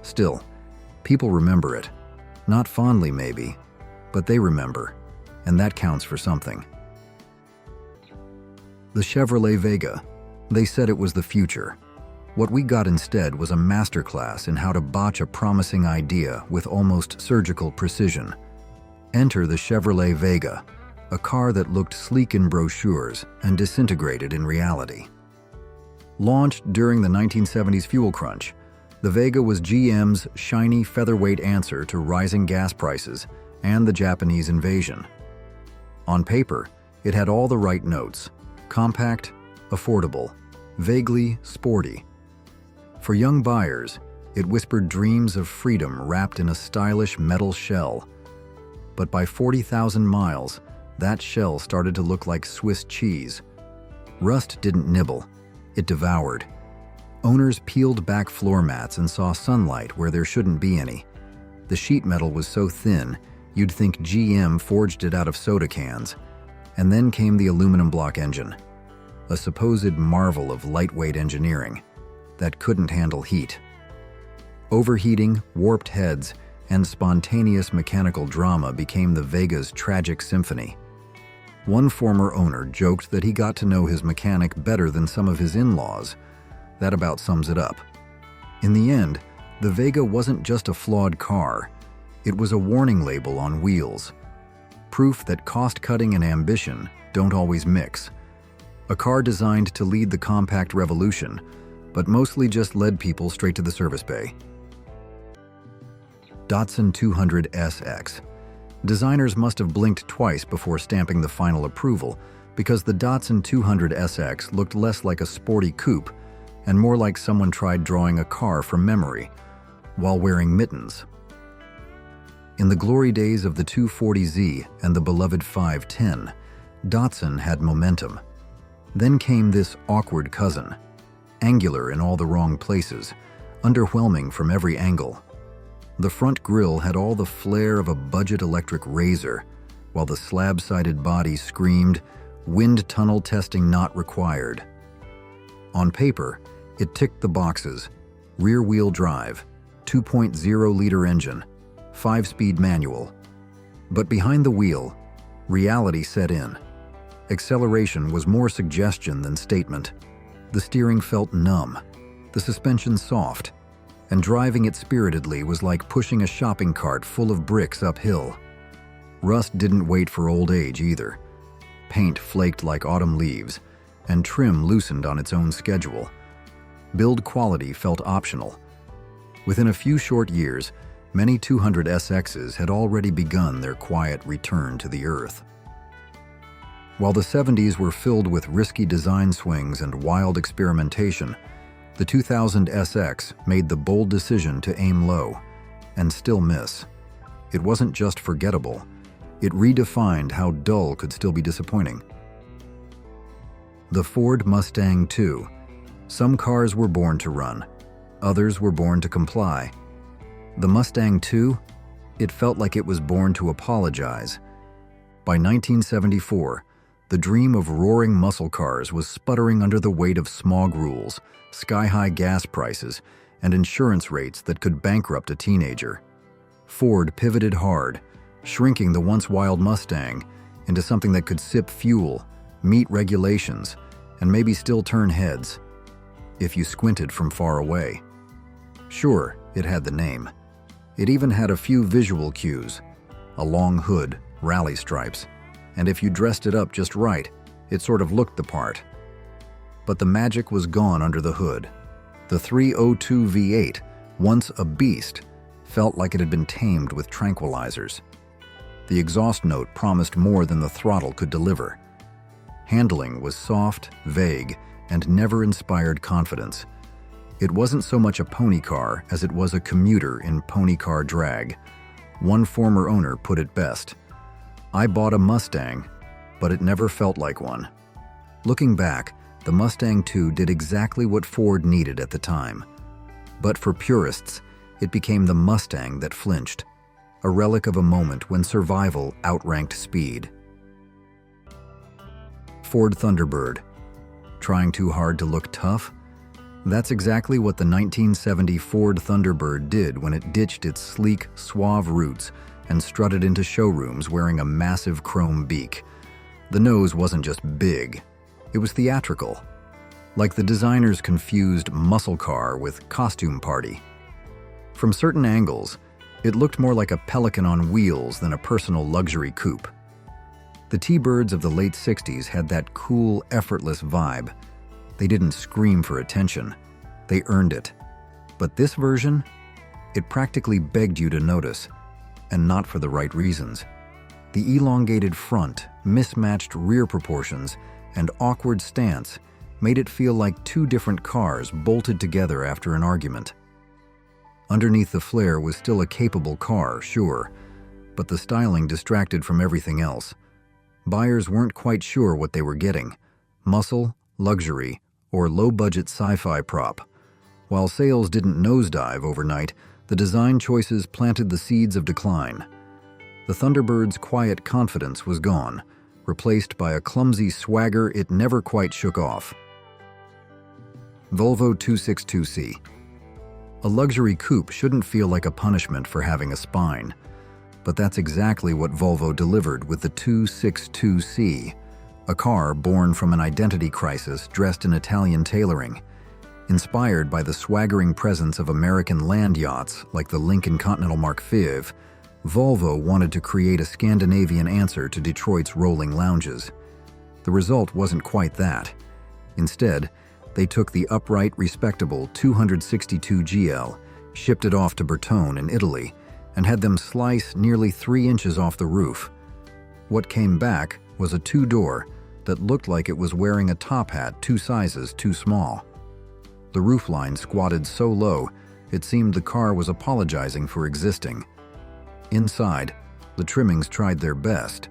Still, people remember it. Not fondly maybe, but they remember, and that counts for something. The Chevrolet Vega. They said it was the future. What we got instead was a masterclass in how to botch a promising idea with almost surgical precision. Enter the Chevrolet Vega, a car that looked sleek in brochures and disintegrated in reality. Launched during the 1970s fuel crunch, the Vega was GM's shiny featherweight answer to rising gas prices and the Japanese invasion. On paper, it had all the right notes: compact, affordable, vaguely sporty. For young buyers, It whispered dreams of freedom wrapped in a stylish metal shell. But by 40,000 miles, that shell started to look like Swiss cheese. Rust didn't nibble, it devoured. Owners peeled back floor mats and saw sunlight where there shouldn't be any. The sheet metal was so thin, you'd think GM forged it out of soda cans. And then came the aluminum block engine, a supposed marvel of lightweight engineering that couldn't handle heat. Overheating, warped heads, and spontaneous mechanical drama became the Vega's tragic symphony. One former owner joked that he got to know his mechanic better than some of his in-laws. That about sums it up. In the end, the Vega wasn't just a flawed car, it was a warning label on wheels. Proof that cost-cutting and ambition don't always mix. A car designed to lead the compact revolution, but mostly just led people straight to the service bay. Datsun 200 SX. Designers must have blinked twice before stamping the final approval, because the Datsun 200 SX looked less like a sporty coupe and more like someone tried drawing a car from memory while wearing mittens. In the glory days of the 240Z and the beloved 510, Datsun had momentum. Then came this awkward cousin, angular in all the wrong places, underwhelming from every angle. The front grille had all the flair of a budget electric razor, while the slab-sided body screamed, "Wind tunnel testing not required." On paper, it ticked the boxes: rear-wheel drive, 2.0-liter engine, 5-speed manual. But behind the wheel, reality set in. Acceleration was more suggestion than statement. The steering felt numb, the suspension soft, and driving it spiritedly was like pushing a shopping cart full of bricks uphill. Rust didn't wait for old age either. Paint flaked like autumn leaves, and trim loosened on its own schedule. Build quality felt optional. Within a few short years, many 200 SXs had already begun their quiet return to the earth. While the 70s were filled with risky design swings and wild experimentation, the 2000 SX made the bold decision to aim low and still miss. It wasn't just forgettable, it redefined how dull could still be disappointing. The Ford Mustang II. Some cars were born to run, others were born to comply. The Mustang II, it felt like it was born to apologize. By 1974, the dream of roaring muscle cars was sputtering under the weight of smog rules, sky-high gas prices, and insurance rates that could bankrupt a teenager. Ford pivoted hard, shrinking the once wild Mustang into something that could sip fuel, meet regulations, and maybe still turn heads, if you squinted from far away. Sure, it had the name. It even had a few visual cues: a long hood, rally stripes, and if you dressed it up just right, it sort of looked the part. But the magic was gone under the hood. The 302 V8, once a beast, felt like it had been tamed with tranquilizers. The exhaust note promised more than the throttle could deliver. Handling was soft, vague, and never inspired confidence. It wasn't so much a pony car as it was a commuter in pony car drag. One former owner put it best: "I bought a Mustang, but it never felt like one." Looking back, the Mustang II did exactly what Ford needed at the time. But for purists, it became the Mustang that flinched, a relic of a moment when survival outranked speed. Ford Thunderbird. Trying too hard to look tough? That's exactly what the 1970 Ford Thunderbird did when it ditched its sleek, suave roots and strutted into showrooms wearing a massive chrome beak. The nose wasn't just big, it was theatrical. Like the designers confused muscle car with costume party. From certain angles, it looked more like a Pelican on wheels than a personal luxury coupe. The T-Birds of the late 60s had that cool, effortless vibe. They didn't scream for attention, they earned it. But this version, it practically begged you to notice, and not for the right reasons. The elongated front, mismatched rear proportions, and awkward stance made it feel like two different cars bolted together after an argument. Underneath the flare was still a capable car, sure, but the styling distracted from everything else. Buyers weren't quite sure what they were getting: muscle, luxury, or low-budget sci-fi prop. While sales didn't nosedive overnight, the design choices planted the seeds of decline. The Thunderbird's quiet confidence was gone, replaced by a clumsy swagger it never quite shook off. Volvo 262C. A luxury coupe shouldn't feel like a punishment for having a spine, but that's exactly what Volvo delivered with the 262C, a car born from an identity crisis dressed in Italian tailoring. Inspired by the swaggering presence of American land yachts like the Lincoln Continental Mark V, Volvo wanted to create a Scandinavian answer to Detroit's rolling lounges. The result wasn't quite that. Instead, they took the upright, respectable 262 GL, shipped it off to Bertone in Italy, and had them slice nearly 3 inches off the roof. What came back was a two-door that looked like it was wearing a top hat 2 sizes too small. The roofline squatted so low, it seemed the car was apologizing for existing. Inside, the trimmings tried their best: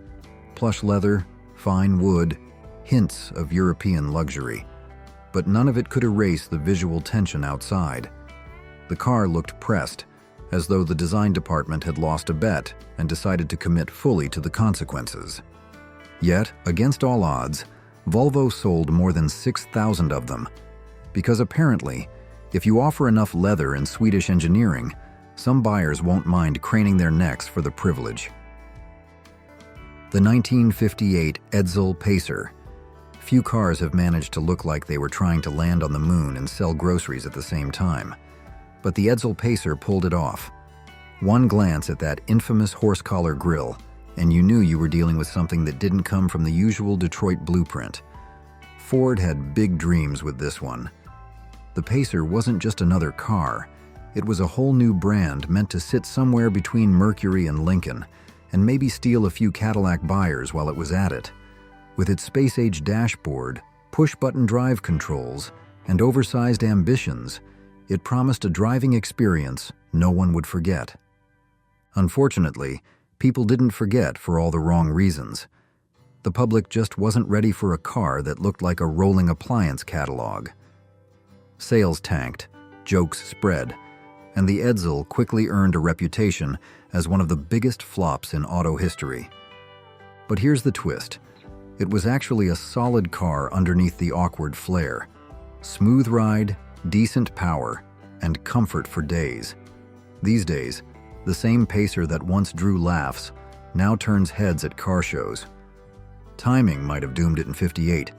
plush leather, fine wood, hints of European luxury. But none of it could erase the visual tension outside. The car looked pressed, as though the design department had lost a bet and decided to commit fully to the consequences. Yet, against all odds, Volvo sold more than 6,000 of them. Because apparently, if you offer enough leather and Swedish engineering, some buyers won't mind craning their necks for the privilege. The 1958 Edsel Pacer. Few cars have managed to look like they were trying to land on the moon and sell groceries at the same time. But the Edsel Pacer pulled it off. One glance at that infamous horse-collar grille, and you knew you were dealing with something that didn't come from the usual Detroit blueprint. Ford had big dreams with this one. The Pacer wasn't just another car. It was a whole new brand meant to sit somewhere between Mercury and Lincoln, and maybe steal a few Cadillac buyers while it was at it. With its space-age dashboard, push-button drive controls, and oversized ambitions, it promised a driving experience no one would forget. Unfortunately, people didn't forget for all the wrong reasons. The public just wasn't ready for a car that looked like a rolling appliance catalog. Sales tanked, jokes spread, and the Edsel quickly earned a reputation as one of the biggest flops in auto history. But here's the twist. It was actually a solid car underneath the awkward flare. Smooth ride, decent power, and comfort for days. These days, the same Pacer that once drew laughs now turns heads at car shows. Timing might have doomed it in '58,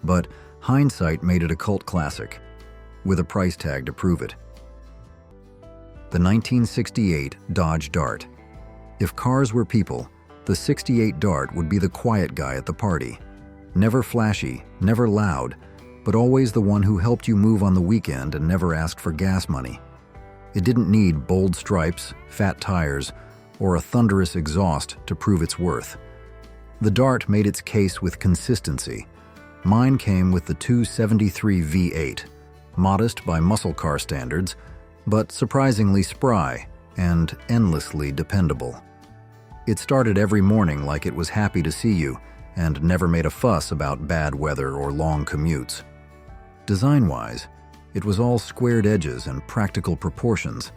but hindsight made it a cult classic, with a price tag to prove it. The 1968 Dodge Dart. If cars were people, the '68 Dart would be the quiet guy at the party. Never flashy, never loud, but always the one who helped you move on the weekend and never asked for gas money. It didn't need bold stripes, fat tires, or a thunderous exhaust to prove its worth. The Dart made its case with consistency. Mine came with the 273 V8, modest by muscle car standards, but surprisingly spry and endlessly dependable. It started every morning like it was happy to see you and never made a fuss about bad weather or long commutes. Design-wise, it was all squared edges and practical proportions,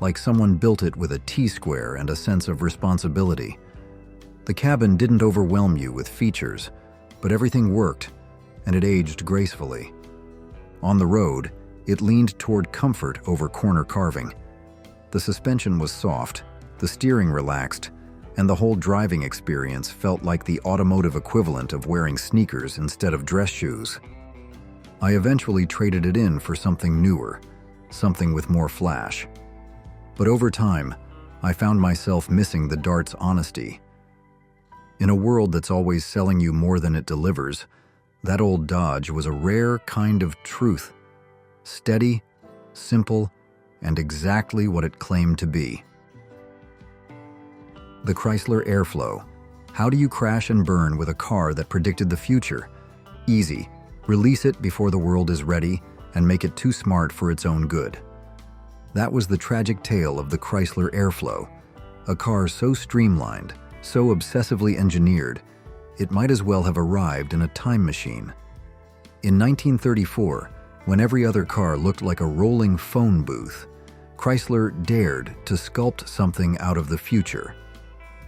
like someone built it with a T-square and a sense of responsibility. The cabin didn't overwhelm you with features, but everything worked, and it aged gracefully. On the road, it leaned toward comfort over corner carving. The suspension was soft, the steering relaxed, and the whole driving experience felt like the automotive equivalent of wearing sneakers instead of dress shoes. I eventually traded it in for something newer, something with more flash. But over time, I found myself missing the Dart's honesty. In a world that's always selling you more than it delivers, that old Dodge was a rare kind of truth. Steady, simple, and exactly what it claimed to be. The Chrysler Airflow. How do you crash and burn with a car that predicted the future? Easy. Release it before the world is ready and make it too smart for its own good. That was the tragic tale of the Chrysler Airflow, a car so streamlined, so obsessively engineered, it might as well have arrived in a time machine. In 1934, when every other car looked like a rolling phone booth, Chrysler dared to sculpt something out of the future.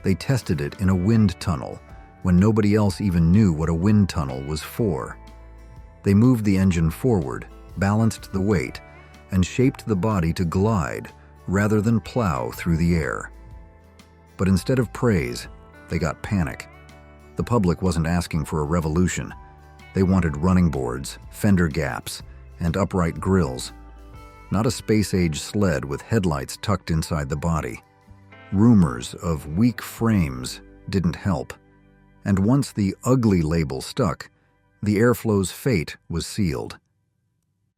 They tested it in a wind tunnel when nobody else even knew what a wind tunnel was for. They moved the engine forward, balanced the weight, and shaped the body to glide rather than plow through the air. But instead of praise, they got panic. The public wasn't asking for a revolution. They wanted running boards, fender gaps, and upright grills. Not a space-age sled with headlights tucked inside the body. Rumors of weak frames didn't help. And once the ugly label stuck, the Airflow's fate was sealed.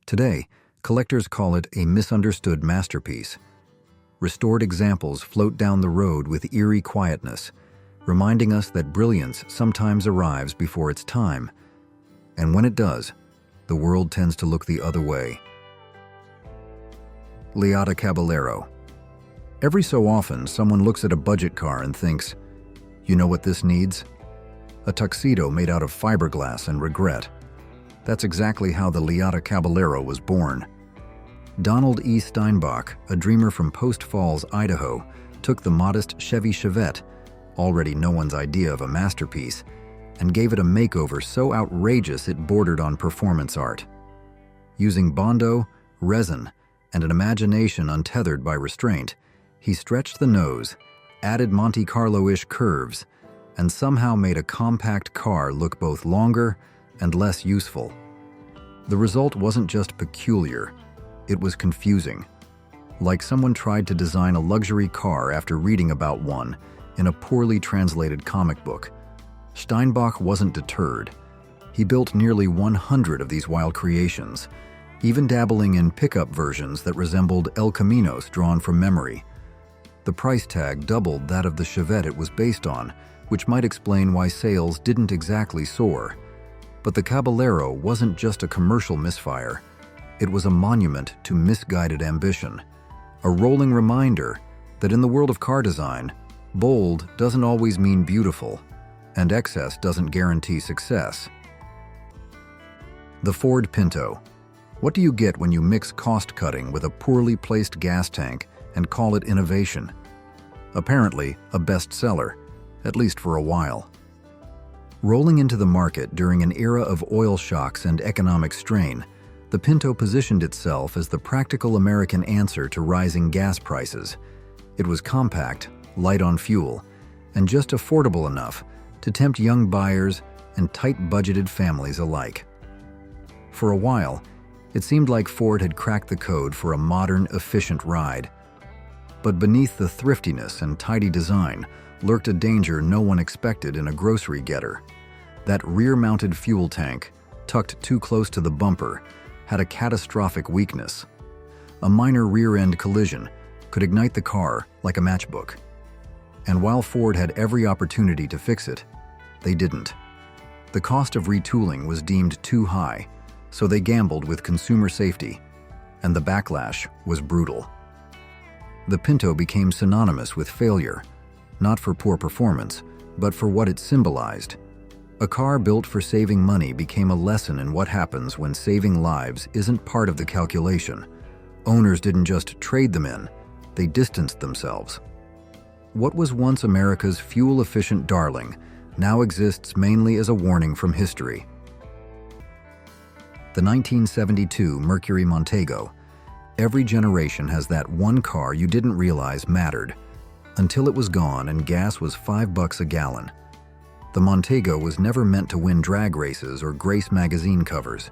Today, collectors call it a misunderstood masterpiece. Restored examples float down the road with eerie quietness, reminding us that brilliance sometimes arrives before its time. And when it does, the world tends to look the other way. Liotta Caballero. Every so often, someone looks at a budget car and thinks, you know what this needs? A tuxedo made out of fiberglass and regret. That's exactly how the Liotta Caballero was born. Donald E. Steinbach, a dreamer from Post Falls, Idaho, took the modest Chevy Chevette, already no one's idea of a masterpiece, and gave it a makeover so outrageous it bordered on performance art. Using Bondo, resin, and an imagination untethered by restraint, he stretched the nose, added Monte Carlo-ish curves, and somehow made a compact car look both longer and less useful. The result wasn't just peculiar, it was confusing. Like someone tried to design a luxury car after reading about one in a poorly translated comic book. Steinbach wasn't deterred. He built nearly 100 of these wild creations, even dabbling in pickup versions that resembled El Caminos drawn from memory. The price tag doubled that of the Chevette it was based on, which might explain why sales didn't exactly soar. But the Caballero wasn't just a commercial misfire. It was a monument to misguided ambition, a rolling reminder that in the world of car design, bold doesn't always mean beautiful, and excess doesn't guarantee success. The Ford Pinto. What do you get when you mix cost-cutting with a poorly placed gas tank and call it innovation? Apparently, a bestseller, at least for a while. Rolling into the market during an era of oil shocks and economic strain, the Pinto positioned itself as the practical American answer to rising gas prices. It was compact, light on fuel, and just affordable enough to tempt young buyers and tight-budgeted families alike. For a while, it seemed like Ford had cracked the code for a modern, efficient ride. But beneath the thriftiness and tidy design lurked a danger no one expected in a grocery getter. That rear-mounted fuel tank, tucked too close to the bumper, had a catastrophic weakness. A minor rear-end collision could ignite the car like a matchbook. And while Ford had every opportunity to fix it, they didn't. The cost of retooling was deemed too high, so they gambled with consumer safety, and the backlash was brutal. The Pinto became synonymous with failure, not for poor performance, but for what it symbolized. A car built for saving money became a lesson in what happens when saving lives isn't part of the calculation. Owners didn't just trade them in, they distanced themselves. What was once America's fuel-efficient darling now exists mainly as a warning from history. The 1972 Mercury Montego. Every generation has that one car you didn't realize mattered, until it was gone and gas was $5 a gallon. The Montego was never meant to win drag races or grace magazine covers.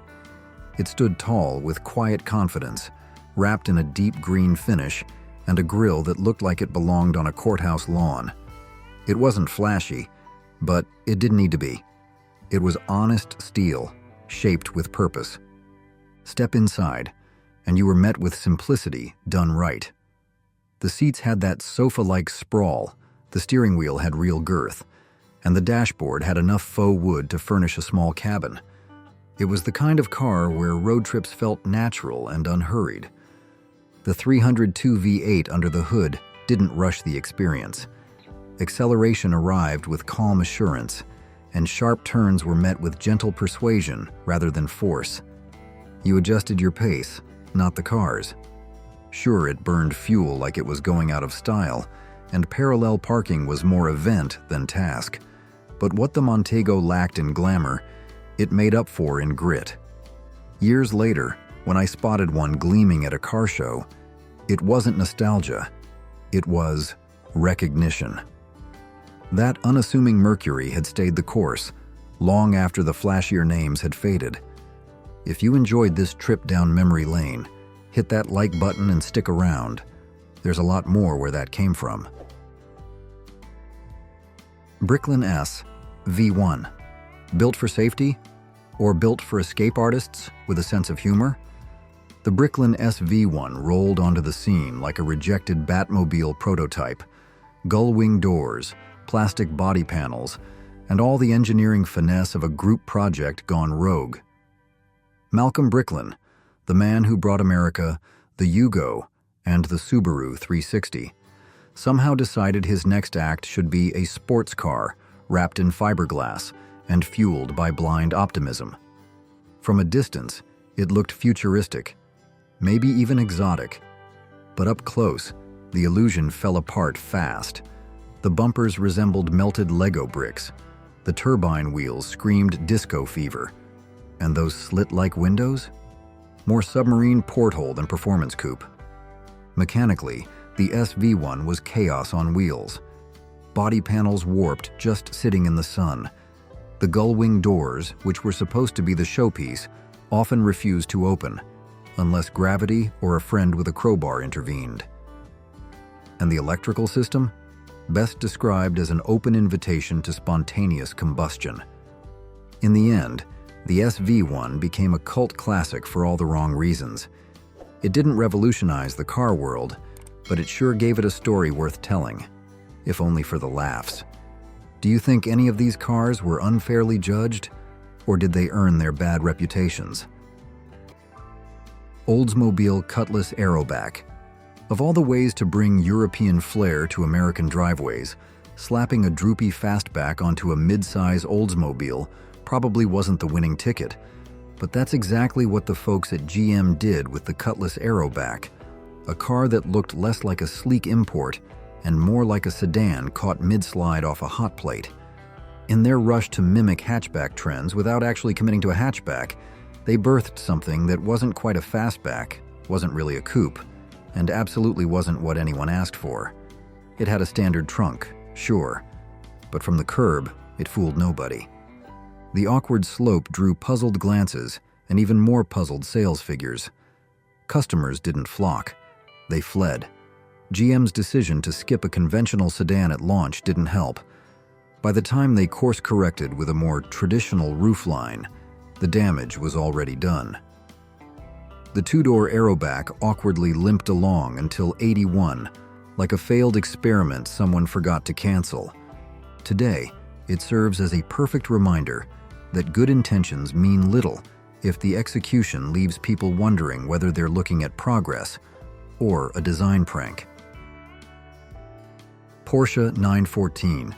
It stood tall with quiet confidence, wrapped in a deep green finish and a grille that looked like it belonged on a courthouse lawn. It wasn't flashy, but it didn't need to be. It was honest steel, shaped with purpose. Step inside, and you were met with simplicity done right. The seats had that sofa-like sprawl, the steering wheel had real girth, and the dashboard had enough faux wood to furnish a small cabin. It was the kind of car where road trips felt natural and unhurried. The 302 V8 under the hood didn't rush the experience. Acceleration arrived with calm assurance, and sharp turns were met with gentle persuasion rather than force. You adjusted your pace, not the car's. Sure, it burned fuel like it was going out of style, and parallel parking was more event than task. But what the Montego lacked in glamour, it made up for in grit. Years later, when I spotted one gleaming at a car show, it wasn't nostalgia, it was recognition. That unassuming Mercury had stayed the course, long after the flashier names had faded. If you enjoyed this trip down memory lane, hit that like button and stick around. There's a lot more where that came from. Bricklin S V1. Built for safety? Or built for escape artists with a sense of humor? The Bricklin SV1 rolled onto the scene like a rejected Batmobile prototype. Gull-wing doors, plastic body panels, and all the engineering finesse of a group project gone rogue. Malcolm Bricklin, the man who brought America the Yugo and the Subaru 360, somehow decided his next act should be a sports car wrapped in fiberglass and fueled by blind optimism. From a distance, it looked futuristic, maybe even exotic. But up close, the illusion fell apart fast. The bumpers resembled melted Lego bricks. The turbine wheels screamed disco fever. And those slit-like windows? More submarine porthole than performance coupe. Mechanically, the SV1 was chaos on wheels. Body panels warped just sitting in the sun. The gull-wing doors, which were supposed to be the showpiece, often refused to open, unless gravity or a friend with a crowbar intervened. And the electrical system? Best described as an open invitation to spontaneous combustion. In the end, the SV1 became a cult classic for all the wrong reasons. It didn't revolutionize the car world, but it sure gave it a story worth telling, if only for the laughs. Do you think any of these cars were unfairly judged, or did they earn their bad reputations? Oldsmobile Cutlass Aeroback. Of all the ways to bring European flair to American driveways, slapping a droopy fastback onto a mid-size Oldsmobile probably wasn't the winning ticket. But that's exactly what the folks at GM did with the Cutlass Aeroback, a car that looked less like a sleek import and more like a sedan caught mid-slide off a hot plate. In their rush to mimic hatchback trends without actually committing to a hatchback, they birthed something that wasn't quite a fastback, wasn't really a coupe, and absolutely wasn't what anyone asked for. It had a standard trunk, sure, but from the curb, it fooled nobody. The awkward slope drew puzzled glances and even more puzzled sales figures. Customers didn't flock. They fled. GM's decision to skip a conventional sedan at launch didn't help. By the time they course-corrected with a more traditional roofline, the damage was already done. The two-door Aeroback awkwardly limped along until 81, like a failed experiment someone forgot to cancel. Today, it serves as a perfect reminder that good intentions mean little if the execution leaves people wondering whether they're looking at progress or a design prank. Porsche 914.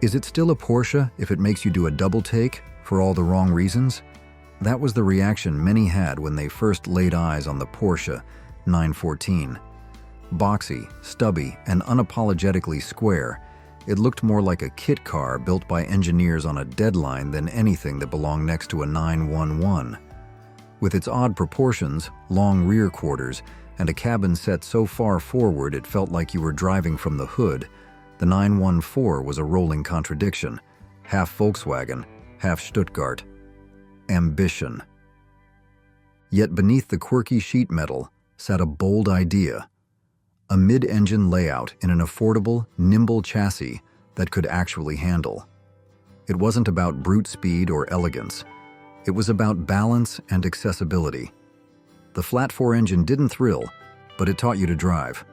Is it still a Porsche if it makes you do a double take for all the wrong reasons? That was the reaction many had when they first laid eyes on the Porsche 914. Boxy, stubby, and unapologetically square, it looked more like a kit car built by engineers on a deadline than anything that belonged next to a 911. With its odd proportions, long rear quarters, and a cabin set so far forward it felt like you were driving from the hood, the 914 was a rolling contradiction, half Volkswagen, half Stuttgart. Ambition. Yet beneath the quirky sheet metal sat a bold idea, a mid-engine layout in an affordable, nimble chassis that could actually handle. It wasn't about brute speed or elegance. It was about balance and accessibility. The flat-4 engine didn't thrill, but it taught you to drive.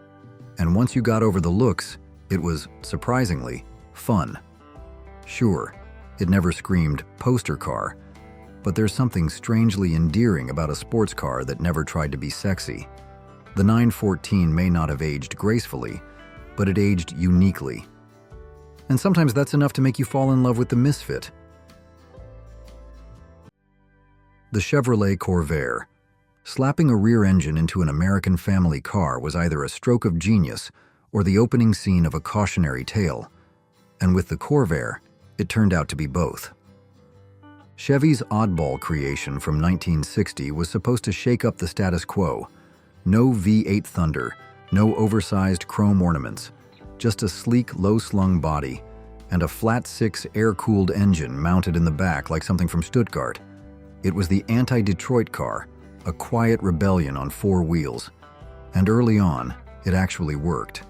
And once you got over the looks, it was, surprisingly, fun. Sure, it never screamed poster car, but there's something strangely endearing about a sports car that never tried to be sexy. The 914 may not have aged gracefully, but it aged uniquely. And sometimes that's enough to make you fall in love with the misfit. The Chevrolet Corvair. Slapping a rear engine into an American family car was either a stroke of genius or the opening scene of a cautionary tale. And with the Corvair, it turned out to be both. Chevy's oddball creation from 1960 was supposed to shake up the status quo. No V8 Thunder, no oversized chrome ornaments, just a sleek, low-slung body and a flat-six air-cooled engine mounted in the back like something from Stuttgart. It was the anti-Detroit car, a quiet rebellion on four wheels. And early on, it actually worked.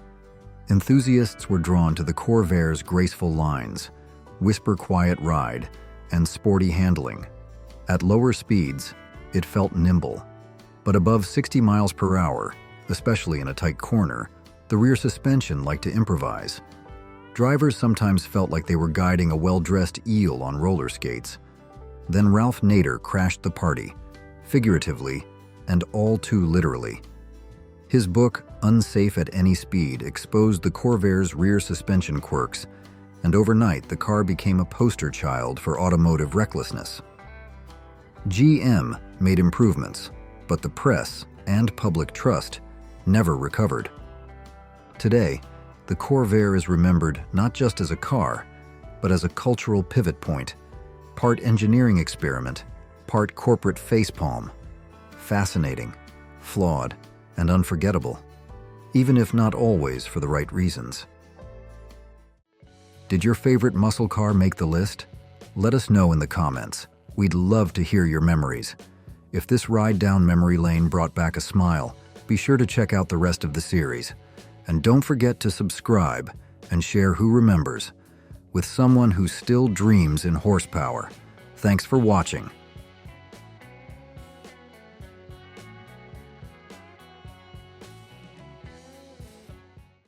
Enthusiasts were drawn to the Corvair's graceful lines, whisper-quiet ride, and sporty handling. At lower speeds, it felt nimble. But above 60 miles per hour, especially in a tight corner, the rear suspension liked to improvise. Drivers sometimes felt like they were guiding a well-dressed eel on roller skates. Then Ralph Nader crashed the party, figuratively and all too literally. His book, Unsafe at Any Speed, exposed the Corvair's rear suspension quirks, and overnight the car became a poster child for automotive recklessness. GM made improvements, but the press and public trust never recovered. Today, the Corvair is remembered not just as a car, but as a cultural pivot point, part engineering experiment, part corporate facepalm. Fascinating, flawed, and unforgettable, even if not always for the right reasons. Did your favorite muscle car make the list? Let us know in the comments. We'd love to hear your memories. If this ride down memory lane brought back a smile, be sure to check out the rest of the series. And don't forget to subscribe and share Who Remembers with someone who still dreams in horsepower. Thanks for watching.